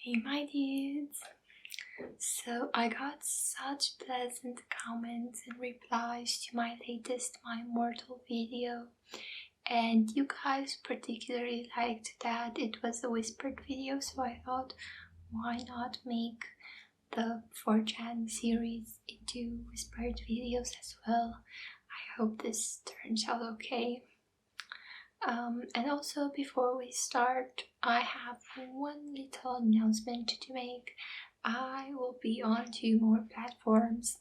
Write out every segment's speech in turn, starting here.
Hey my dudes! So I got such pleasant comments and replies to my latest My Immortal video, and you guys particularly liked that it was a whispered video, so I thought why not make the 4chan series into whispered videos as well. I hope this turns out okay. And also, before we start, I have one little announcement to make. I will be on 2 more platforms.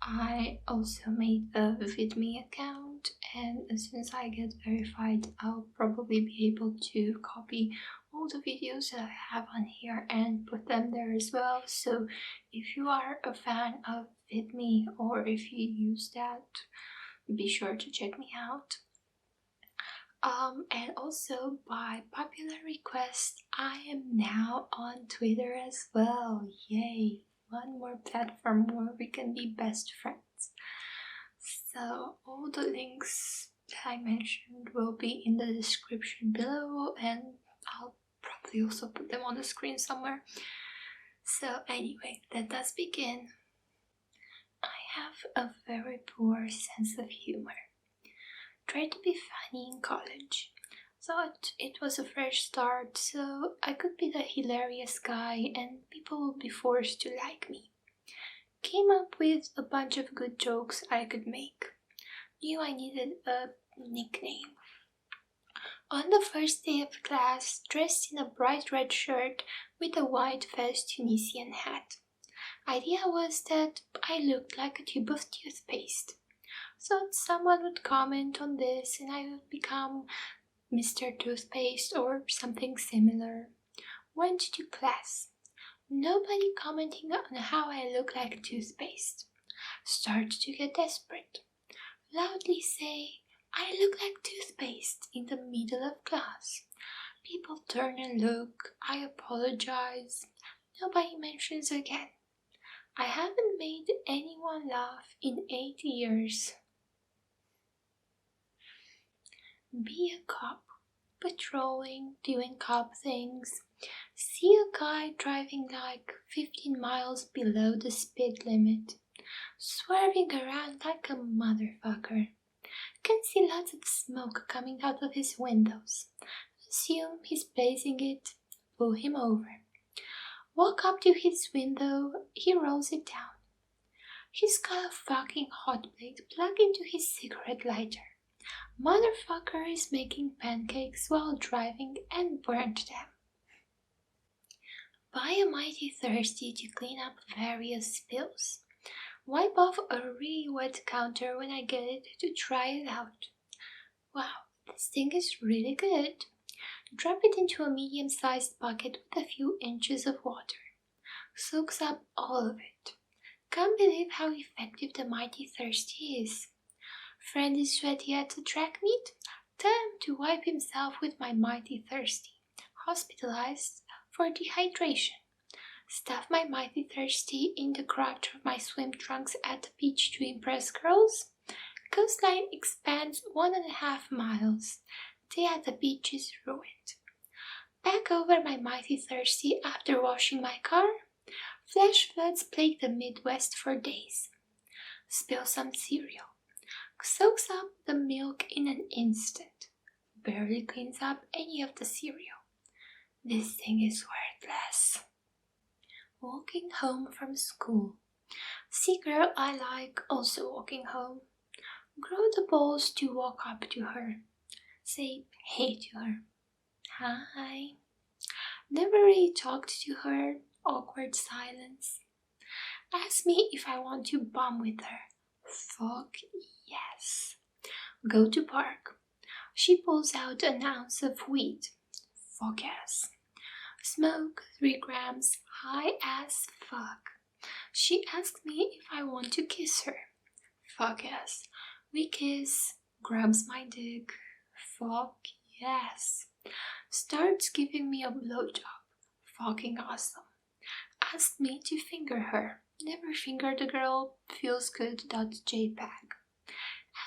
I also made a VidMe account, and as soon as I get verified, I'll probably be able to copy all the videos that I have on here and put them there as well. So if you are a fan of VidMe, or if you use that, be sure to check me out. And also, by popular request, I am now on Twitter as well. Yay! One more platform where we can be best friends. So all the links that I mentioned will be in the description below, and I'll probably also put them on the screen somewhere. So anyway, let us begin. I have a very poor sense of humor. Tried to be funny in college. Thought it was a fresh start, so I could be the hilarious guy and people would be forced to like me. Came up with a bunch of good jokes I could make. Knew I needed a nickname. On the first day of class, dressed in a bright red shirt with a white fez Tunisian hat. Idea was that I looked like a tube of toothpaste. Thought someone would comment on this and I would become Mr. Toothpaste or something similar. Went to class. Nobody commenting on how I look like toothpaste. Start to get desperate. Loudly say, I look like toothpaste in the middle of class. People turn and look. I apologize. Nobody mentions again. I haven't made anyone laugh in 8 years. Be a cop, patrolling, doing cop things. See a guy driving like 15 miles below the speed limit, swerving around like a motherfucker. Can see lots of smoke coming out of his windows. Assume he's blazing it, pull him over. Walk up to his window, he rolls it down. He's got a fucking hot plate plugged into his cigarette lighter. Motherfucker is making pancakes while driving and burnt them. Buy a mighty thirsty to clean up various spills. Wipe off a really wet counter when I get it to try it out. Wow, this thing is really good. Drop it into a medium-sized bucket with a few inches of water. Soaks up all of it. Can't believe how effective the mighty thirsty is. Friend is sweaty at the track meet? Tell him to wipe himself with my mighty thirsty. Hospitalized for dehydration. Stuff my mighty thirsty in the crotch of my swim trunks at the beach to impress girls. Coastline expands 1.5 miles. Day at the beach is ruined. Back over my mighty thirsty after washing my car. Flash floods plague the Midwest for days. Spill some cereal. Soaks up the milk in an instant. Barely cleans up any of the cereal. This thing is worthless. Walking home from school. See girl I like also walking home. Grow the balls to walk up to her. Say hey to her. Hi. Never really talked to her. Awkward silence. Ask me if I want to bum with her. Fuck yes. Go to park. She pulls out an ounce of weed. Fuck yes. Smoke 3 grams, high as fuck. She asks me if I want to kiss her. Fuck yes. We kiss. Grabs my dick. Fuck yes. Starts giving me a blowjob. Fucking awesome. Asked me to finger her. Never fingered a girl. Feels good.jpg.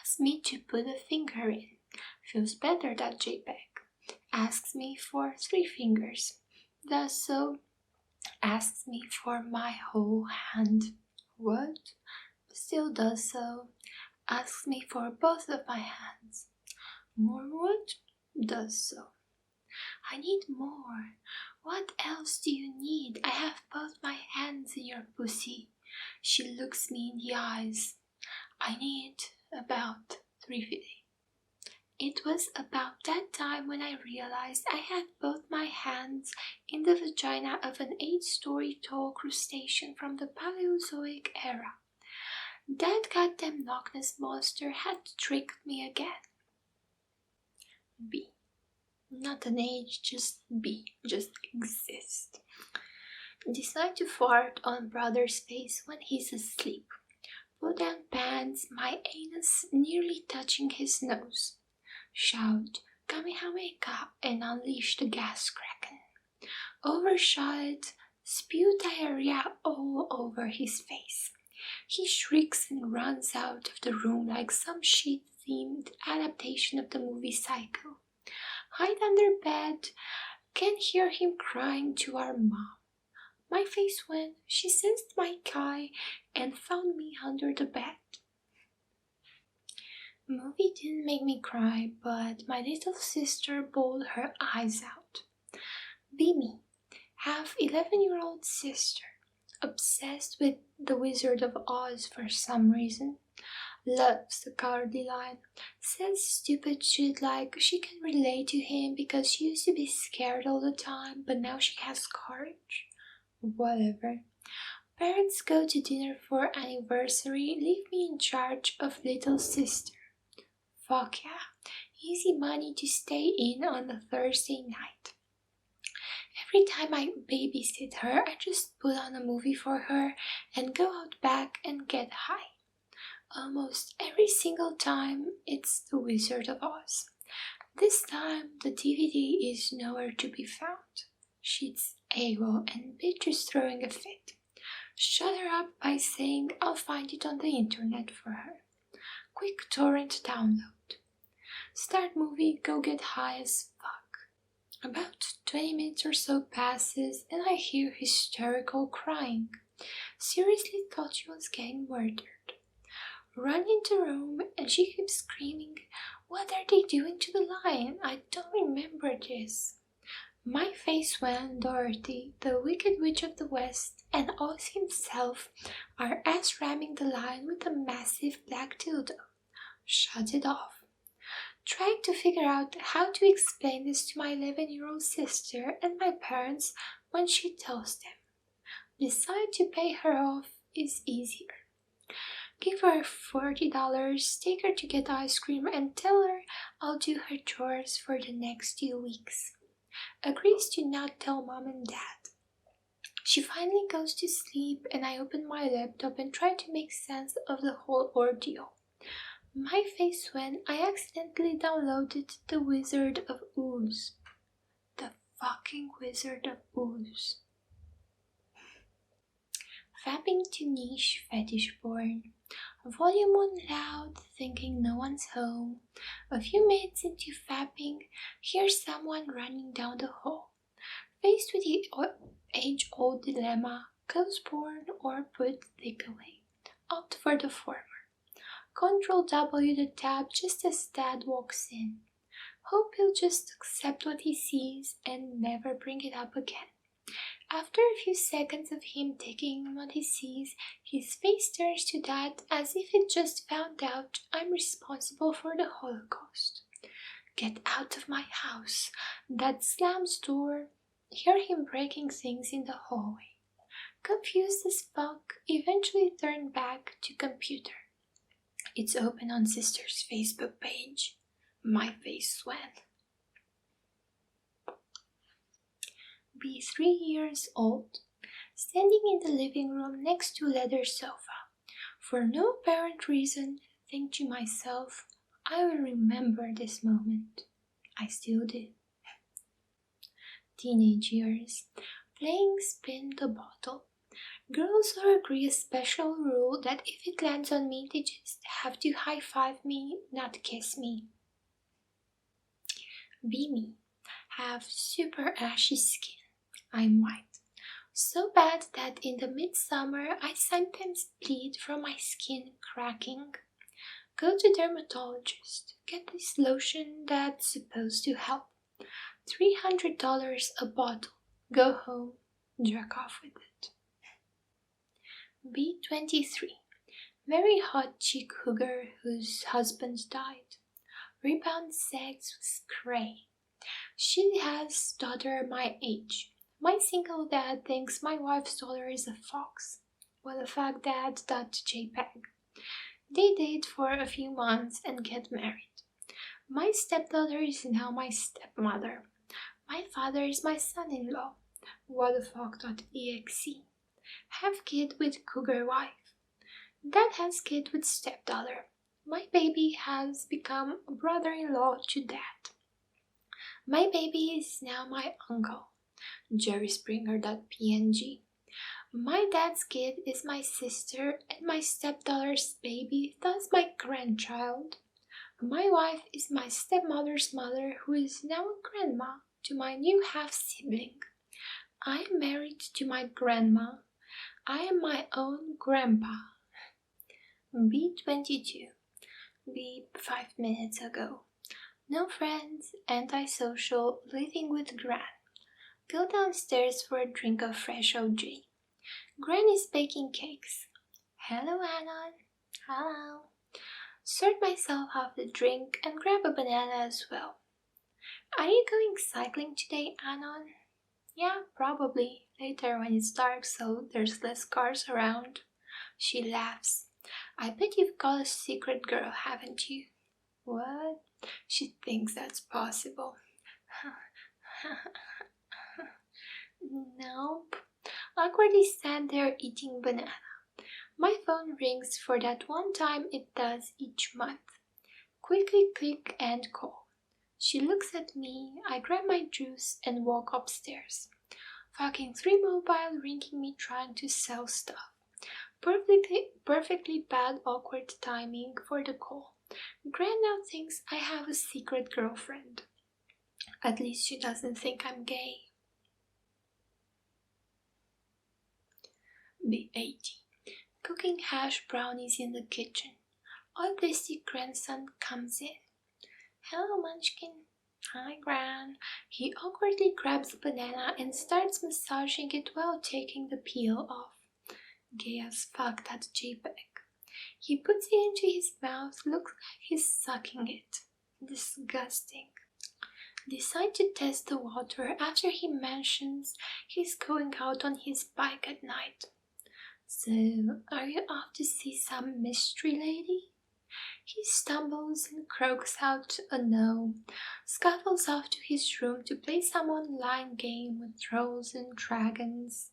Asks me to put a finger in. Feels better.jpg. Asks me for 3 fingers. Does so. Asks me for my whole hand. What? Still does so. Asks me for both of my hands. More what? Does so. I need more. What else do you need? I have both my hands in your pussy. She looks me in the eyes. I need about 350. It was about that time when I realized I had both my hands in the vagina of an 8-story tall crustacean from the Paleozoic era. That goddamn Loch Ness monster had tricked me again. B. Not an age, just be, just exist. Decide to fart on brother's face when he's asleep. Put down pants, my anus nearly touching his nose. Shout, Kamehameha, and unleash the gas kraken. Overshot, spew diarrhea all over his face. He shrieks and runs out of the room like some shit-themed adaptation of the movie Psycho. Hide under bed, can hear him crying to our mom. My face went, she sensed my cry and found me under the bed. Movie didn't make me cry, but my little sister bawled her eyes out. Be me, have 11-year-old sister, obsessed with the Wizard of Oz for some reason. Loves the cowardly lion, says stupid shit like she can relate to him because she used to be scared all the time, but now she has courage. Whatever. Parents go to dinner for anniversary, leave me in charge of little sister. Fuck yeah, easy money to stay in on a Thursday night. Every time I babysit her, I just put on a movie for her and go out back and get high. Almost every single time, it's The Wizard of Oz. This time, the DVD is nowhere to be found. She's AWOL and bitch is throwing a fit. Shut her up by saying I'll find it on the internet for her. Quick torrent download. Start movie, go get high as fuck. About 20 minutes or so passes and I hear hysterical crying. Seriously thought she was getting murdered. Run into the room and she keeps screaming, what are they doing to the lion? I don't remember this. My face went, Dorothy, the Wicked Witch of the West, and Oz himself are ass-ramming the lion with a massive black dildo. Shut it off. Trying to figure out how to explain this to my 11-year-old sister and my parents when she tells them. Decide to pay her off is easier. Give her $40, take her to get ice cream, and tell her I'll do her chores for the next 2 weeks. Agrees to not tell mom and dad. She finally goes to sleep and I open my laptop and try to make sense of the whole ordeal. My face when I accidentally downloaded The Wizard of Oz. The fucking Wizard of Oz. Fapping to niche fetish porn. Volume on loud, thinking no one's home. A few minutes into fapping, hear someone running down the hall. Faced with the age-old dilemma, close porn or put dick away. Opt for the former. Control W the tab just as Dad walks in. Hope he'll just accept what he sees and never bring it up again. After a few seconds of him taking in what he sees, his face turns to Dad as if he just found out I'm responsible for the Holocaust. Get out of my house. Dad slams door. Hear him breaking things in the hallway. Confused as fuck, eventually turn back to computer. It's open on sister's Facebook page. My face swam. Be 3 years old, standing in the living room next to leather sofa. For no apparent reason, think to myself, I will remember this moment. I still did. Teenage years, playing spin the bottle. Girls all agree a special rule that if it lands on me, they just have to high-five me, not kiss me. Be me. Have super ashy skin. I'm white. So bad that in the midsummer I sometimes bleed from my skin cracking. Go to dermatologist. Get this lotion that's supposed to help. $300 a bottle. Go home, jerk off with it. B23. Very hot chick hooker whose husband died. Rebound sex was cray. She has daughter my age. My single dad thinks my wife's daughter is a fox. What a fuck dad.jpg. They date for a few months and get married. My stepdaughter is now my stepmother. My father is my son-in-law. What the fuck.exe. Have kid with cougar wife. Dad has kid with stepdaughter. My baby has become a brother-in-law to dad. My baby is now my uncle. jerryspringer.png. My dad's kid is my sister and my stepdaughter's baby, thus my grandchild. My wife is my stepmother's mother, who is now a grandma to my new half-sibling. I am married to my grandma. I am my own grandpa. B22. Beep 5 minutes ago. No friends, antisocial, living with Gran. Go downstairs for a drink of fresh OJ. Gran is baking cakes. Hello, Anon. Hello. Sort myself off the drink and grab a banana as well. Are you going cycling today, Anon? Yeah, probably. Later when it's dark so there's less cars around. She laughs. I bet you've got a secret girl, haven't you? What? She thinks that's possible. Nope. Awkwardly sat there eating banana. My phone rings for that one time it does each month. Quickly click and call. She looks at me, I grab my juice and walk upstairs. Fucking 3 Mobile ringing me trying to sell stuff. Perfectly bad awkward timing for the call. Gran now thinks I have a secret girlfriend. At least she doesn't think I'm gay. B80. Cooking hash brownies in the kitchen. Autistic grandson comes in. Hello, Munchkin. Hi, Gran. He awkwardly grabs a banana and starts massaging it while taking the peel off. Gay as fuck, that JPEG. He puts it into his mouth, looks like he's sucking it. Disgusting. Decide to test the water after he mentions he's going out on his bike at night. So, are you off to see some mystery lady? He stumbles and croaks out a no, scuttles off to his room to play some online game with trolls and dragons.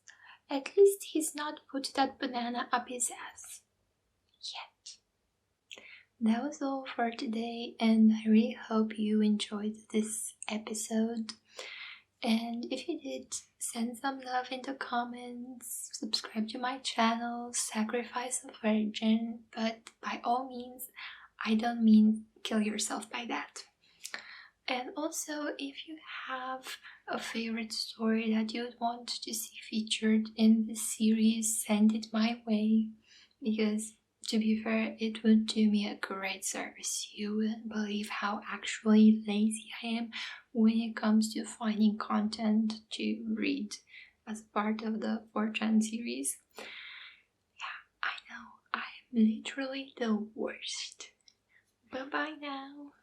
At least he's not put that banana up his ass. Yet. That was all for today, and I really hope you enjoyed this episode. And if you did, send some love in the comments, subscribe to my channel, sacrifice a virgin, but by all means, I don't mean kill yourself by that. And also, if you have a favorite story that you'd want to see featured in this series, send it my way, because to be fair, it would do me a great service. You wouldn't believe how actually lazy I am when it comes to finding content to read as part of the 4chan series. Yeah, I know, I'm literally the worst. Bye bye now.